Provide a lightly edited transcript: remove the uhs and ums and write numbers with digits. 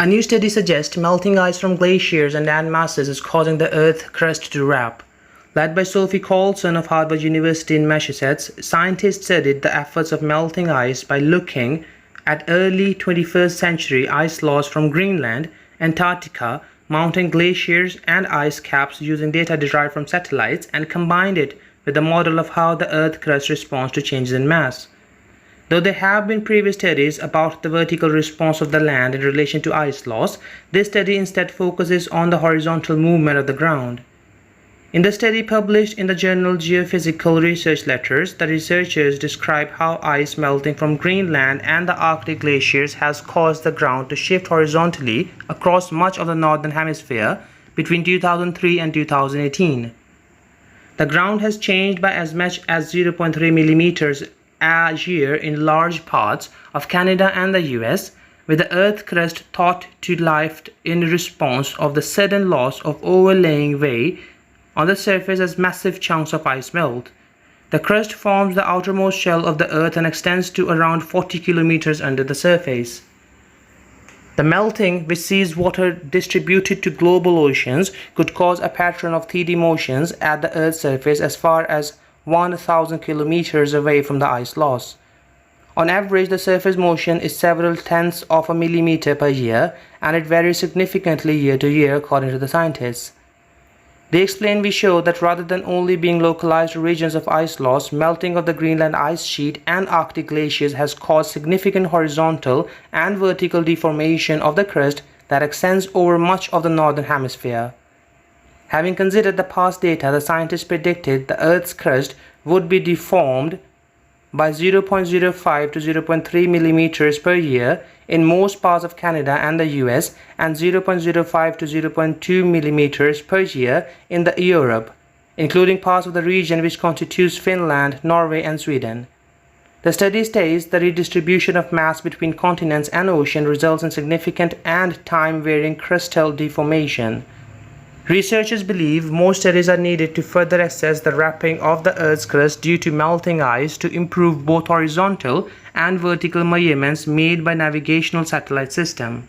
A new study suggests melting ice from glaciers and landmasses is causing the Earth's crust to wrap. Led by Sophie Coulson of Harvard University in Massachusetts, scientists studied the efforts of melting ice by looking at early 21st century ice laws from Greenland, Antarctica, mountain glaciers and ice caps using data derived from satellites and combined it with a model of how the Earth's crust responds to changes in mass. Though there have been previous studies about the vertical response of the land in relation to ice loss, this study instead focuses on the horizontal movement of the ground. In the study published in the journal Geophysical Research Letters, the researchers describe how ice melting from Greenland and the Arctic glaciers has caused the ground to shift horizontally across much of the Northern Hemisphere between 2003 and 2018. The ground has changed by as much as 0.3 millimeters a year in large parts of Canada and the US, with the Earth's crust thought to lift in response of the sudden loss of overlaying weight on the surface as massive chunks of ice melt. The crust forms the outermost shell of the Earth and extends to around 40 kilometers under the surface. The melting, which sees water distributed to global oceans, could cause a pattern of 3D motions at the Earth's surface as far as 1,000 kilometers away from the ice loss. On average, the surface motion is several tenths of a millimeter per year, and it varies significantly year to year according to the scientists. They explain we show that rather than only being localized regions of ice loss, melting of the Greenland ice sheet and Arctic glaciers has caused significant horizontal and vertical deformation of the crust that extends over much of the Northern Hemisphere. Having considered the past data, the scientists predicted the Earth's crust would be deformed by 0.05 to 0.3 millimeters per year in most parts of Canada and the US, and 0.05 to 0.2 millimeters per year in Europe, including parts of the region which constitutes Finland, Norway, and Sweden. The study states the redistribution of mass between continents and ocean results in significant and time-varying crustal deformation. Researchers believe more studies are needed to further assess the wrapping of the Earth's crust due to melting ice to improve both horizontal and vertical measurements made by navigational satellite system.